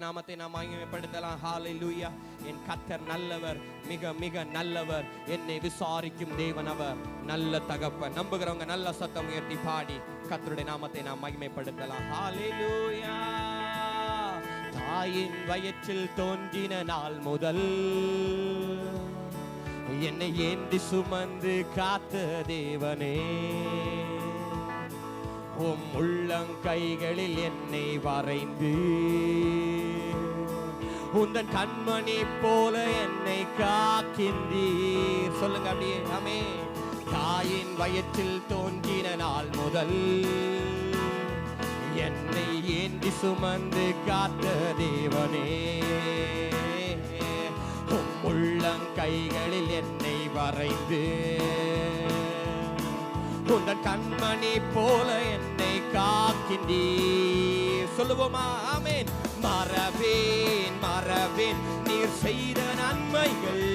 நாமத்தை நாம் மகிமைப்படுத்தலாம். ஹalleluya. என் கர்த்தர் நல்லவர், மிக மிக நல்லவர். என்னை விசாரிக்கும் தேவன் அவர், நல்ல தகப்பன். நம்புகிறவங்க நல்ல சத்தம் உயர்த்தி பாடி கர்த்தருடைய நாமத்தை நாம் மகிமைப்படுத்தலாம். ஹalleluya. தாயின் வயிற்றில் தோன்றின நாள் முதல் என்னை ஏந்தி சுமந்து காத்த தேவனே, உம் உள்ளங்கைகளில் என்னை வரைந்து உந்தன் கண்மணி போல என்னை காக்கின்றீர். சொல்லுங்க அப்படியே. ஆமென். தாயின் வயிற்றில் தோன்றின நாள் முதல் என்னை ஏந்தி சுமந்து காத்த தேவனே, உம் உள்ளங்கைகளில் என்னை வரைந்து உந்தன் கண்மணி போல என்னை காக்கின்றீர். சொல்லுவோமா? ஆமென். மறவேன் மறவேன் நீர் செய்த நன்மைகள்,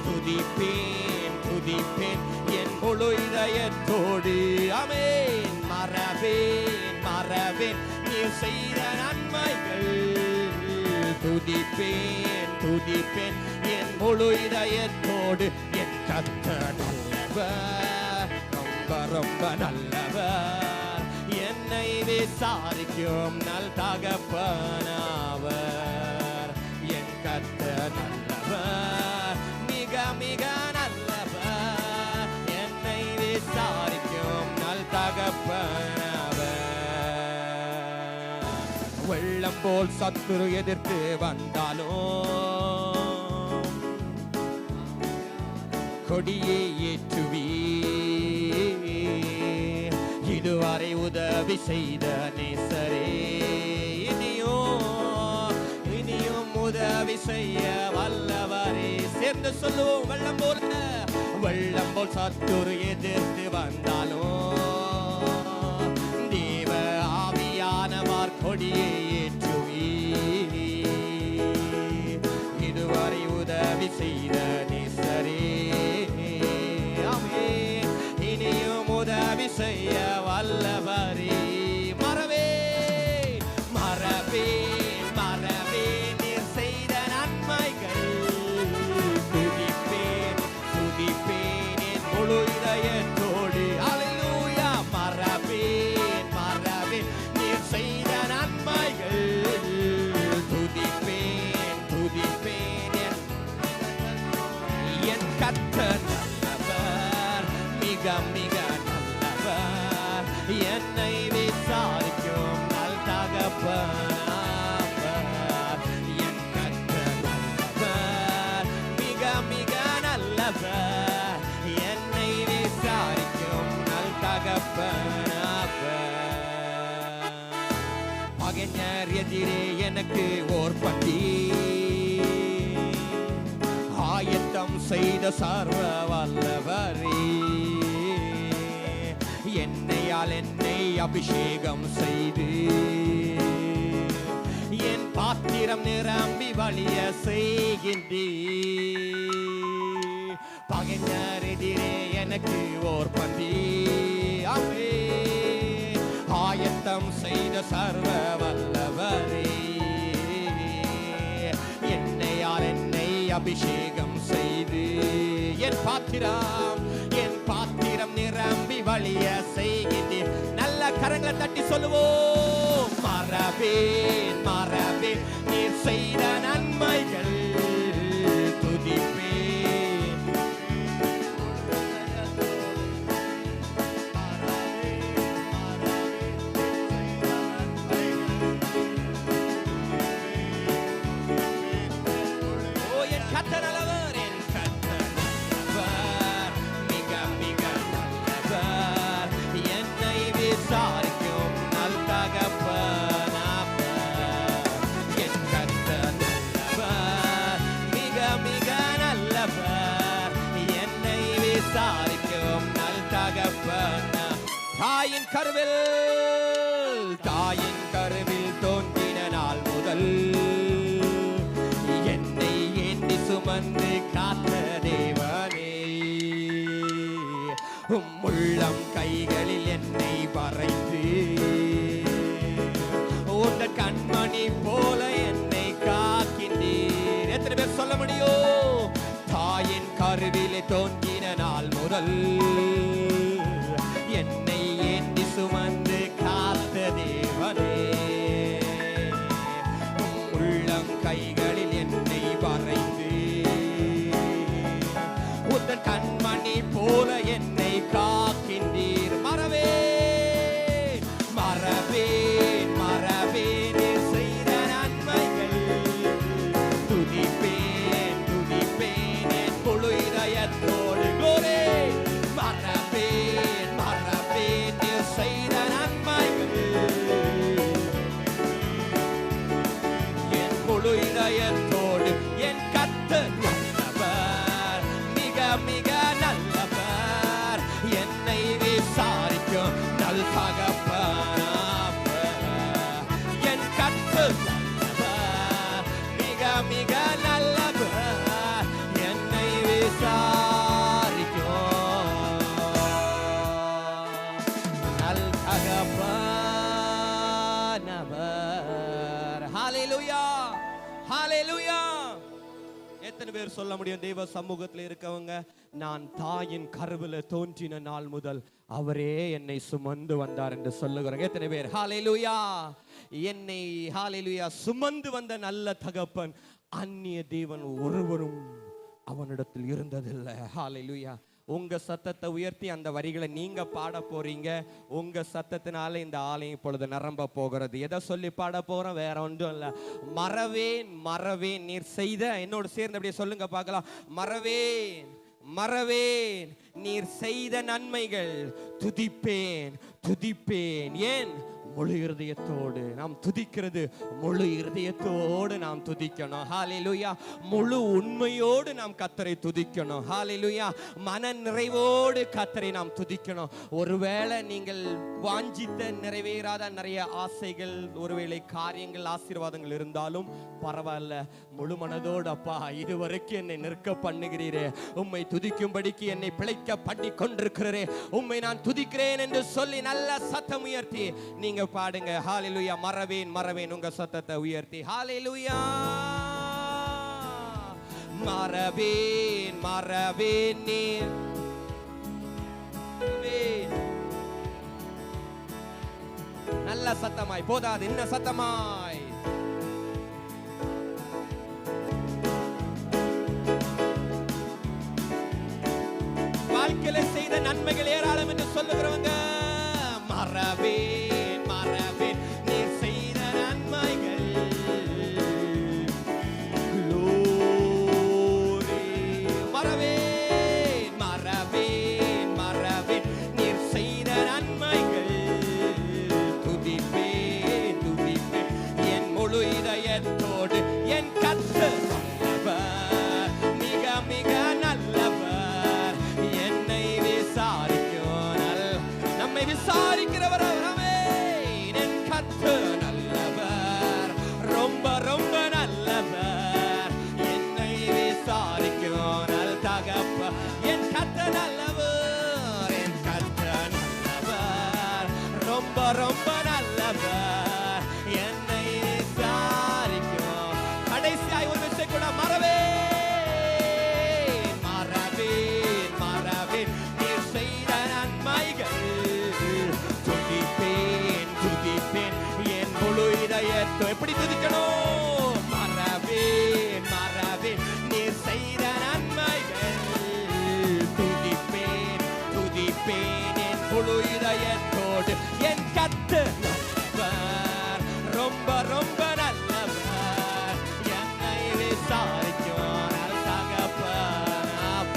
துதிப்பேன் துதிப்பேன் என் முழு இதயத்தோடு. ஆமென். மறவேன் மறவேன் நீர் செய்த நன்மைகள், துதிப்பேன் துதிப்பேன் என் முழு இதயத்தோடு. என் கர்த்தர் நல்லவர், ரொம்ப ரொம்ப நல்லவர். என்னை விசாரிக்கும் நல் தகப்பனாவர். என் கர்த்தர் நல்லவர், மிக மிக நல்லவர். என்னை விசாரிக்கும் நல் தகப்பனாவர். வெள்ளம் போல் சத்துரு எதிர்த்து வந்தாலும் கொடியை ஏற்றுவி, இதுவரை உதவி செய்த நேசரே, இனியும் உதவி செய்ய வல்லவரே. சேர்ந்து சொல்லுவோம். வெள்ளம் போல் சத்துரு எதிர்த்து வந்தாலும் தேவ ஆவியானவர் கொடியை ஏற்றுவி, இதுவரை உதவி செய்த நேசரே, இனியும் உதவி செய்ய வல்லவரே. மறவேன் மறவேன் மறவேன் நீர் செய்த நன்மைகள், துதிப்பேன் துதிப்பேன் என் முழு இதயத்தோடு. ஹல்லேலூயா. மறவேன் மறவேன் நீர் செய்த நன்மைகள், துதிப்பேன் துதிப்பேன் என் கர்த்தர் நல்லவர், மிக மிக நல்லவர். என்னை விசாரிக்கும் நல் தகப்பனாவர். என் கர்த்தர் நல்லவர், மிக மிக நல்லவர். என்னை விசாரிக்கும் நல் தகப்பனாவர். பகைஞர் எதிரே எனக்கு ஓர் பட்டி ஆயத்தம் செய்த சர்வ வல்லவரே, என்னையால் என்னை அபிஷேகம் செய்து என் பாத்திரம் நிரம்பி வழிய செய்கின்றீர். பகைஞர் எதிரே எனக்கு ஓர் பந்தி ஆயத்தம் செய்த சர்வ வல்லவரே, என்னையால் என்னை அபிஷேகம் செய்து என் பாத்திரம் நிரம்பி வழிய செய்கின்றேன். நல்ல கரங்களை தட்டி சொல்லுவோம். மறவேன் மறவேன் நீர் செய்த நன்மைகள், துதிப்பேன். தாயின் கருவில் தோன்றின நாள் முதல் என்னை ஏந்தி சுமந்து காத்த தேவனே, உம் உள்ளம் கைகளில் என்னை வரைந்து உந்த கண்மணி போல முதல் என்னை ஏந்தி சுமந்து காத்த தேவனே, உள்ளம் கைகளில் என்னை வரைந்து உந்தன் கண்மணி போல என்னை காக்கின்றீர். மறவேன் மறவேன் மறவேன் செய்த நன்மைகள், துதிப்பேன் துதிப்பேன் என் முழு இதயத்தோடு. கோரே மறவேன் மறவேன் செய்த நன்மைகள், என் முழு இதயத்தோடு. என் கர்த்தர் நல்லவர், மிக மிக நல்லவர், என்னை விசாரிக்கும் நல் தகப்பனாவர். என் கர்த்தர் நல்லவர், மிக மிக நல்லவர், என்னை விசாரிக்கும் நல் தகப்பனாவர். ஹalleluya ஹalleluya. எத்தனை பேர் சொல்ல முடியும் தெய்வ சமூகத்தில் இருக்கவங்க, நான் தாயின் கருவில தோன்றின நாள் முதல் அவரே என்னை சுமந்து வந்தார் என்று சொல்லுகிறாங்க? எத்தனை பேர் ஹalleluya? என்னை ஹalleluya சுமந்து வந்த நல்ல தகப்பன், அந்நிய தேவன் ஒருவரும் அவனிடத்தில் இருந்ததில்லை. ஹalleluya. உங்க சத்தத்தை உயர்த்தி அந்த வரிகளை நீங்க பாட போறீங்க. உங்க சத்தத்தினால இந்த ஆலயம் இப்பொழுது நிரம்ப போகிறது. எதை சொல்லி பாட போறோம்? வேற ஒன்றும் இல்ல. மறவேன் மறவேன் நீர் செய்த, என்னோடு சேர்ந்து அப்படியே சொல்லுங்க பார்க்கலாம். மறவேன் மறவேன் நீர் செய்த நன்மைகள், துதிப்பேன் துதிப்பேன். ஏன்? முழு இருதயத்தோடு. நாம் துதிக்கிறது முழு இருதயத்தோடு நாம் துதிக்கணும். ஹalleluya. முழு உண்மையோடு நாம் கர்த்தரை துதிக்கணும். ஹalleluya. மன நிறைவோடு கர்த்தரை நாம் துதிக்கணும். ஒருவேளை நீங்கள் வாஞ்சித்த நிறைவேறாத நிறைய ஆசைகள், ஒருவேளை காரியங்கள், ஆசீர்வாதங்கள் இருந்தாலும் பரவாயில்ல, முழு மனதோடு அப்பா இதுவரைக்கும் என்னை நிற்க பண்ணுகிறீரே, உம்மை துதிக்கும்படிக்கு என்னை பிழைக்க பண்ணி கொண்டிருக்கிறே, உம்மை நான் துதிக்கிறேன் என்று சொல்லி நல்ல சத்தம் உயர்த்தி நீங்க பாடுங்க. ஹalleluya. மறவேன் மறவேன் உங்க சத்தத்தை உயர்த்தி. ஹalleluya. மறவேன் மறவேன் நீர் நல்ல சத்தமாய் போதாது, இன்ன சத்தமாய். வாழ்க்கையில செய்த நன்மைகள் ஏராளம் என்று சொல்லுகிறவங்க, மறவேன் மறவேன் நீர் செய்த நன்மைகள். மறவேன் மறவேன் மறவேன் நீர் செய்த நன்மைகள், துதிப்பேன் துதிப்பேன் என் முழு இதயத்தோடு. என் கர்த்தர் நல்லவர், மிக மிக நல்லவர், என்னை விசாரிக்கும் நம்மை விசாரிக்கிறவர். என் கர்த்தர் நல்லவர், ரொம்ப ரொம்ப நல்லவர், என்னை விசாரிக்கும் நல் தகப்பன். என் கர்த்தர் நல்லவர், என் கர்த்தர் நல்லவர், ரொம்ப ரொம்ப நல்லவர், என்னை விசாரிக்கும். கடைசியாய் ஒரு விஷயம் கூட, மறவேன் மறவேன் மறவேன் நீர் செய்த நன்மைகள், துதிப்பேன் துதிப்பேன் என் முழு இதயத்தோடு. எப்படி துதிக்கணும்? மறவேன் மறவேன் நீர் செய்த நன்மைகள், துதிப்பேன் துதிப்பேன் என் முழு இதயத்தோடு. என் கர்த்தர் நல்லவர், ரொம்ப ரொம்ப நல்லவர், என்னை விசாரிக்கும் நல் தகப்பன்.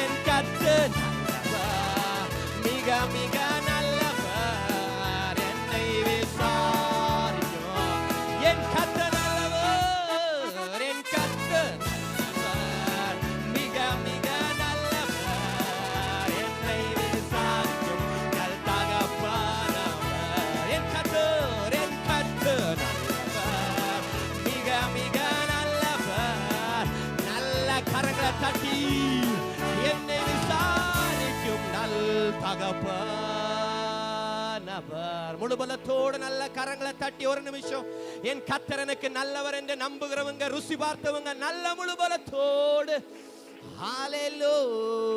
என் கர்த்தர் நல்லவர், மிக மிக நல்லவர், என்னை விசாரிக்கும். என் கர்த்தர் நல்லவர், என் கர்த்தர் நல்லவர், மிக மிக நல்லவர், என்னை விசாரிக்கும் நல் தகப்பனாவர். என் கர்த்தர் நல்லவர், மிக மிக நல்லவர். நல்ல கரங்களை தட்டி என்னை விசாரிக்கும் நல் தகப்பனாவர். முழு பலத்தோடு நல்ல கரங்களை தட்டி ஒரு நிமிஷம், என் கர்த்தர் எனக்கு நல்லவர் என்று நம்புகிறவங்க, ருசி பார்த்தவங்க, நல்ல முழு பலத்தோடு ஹalleluya.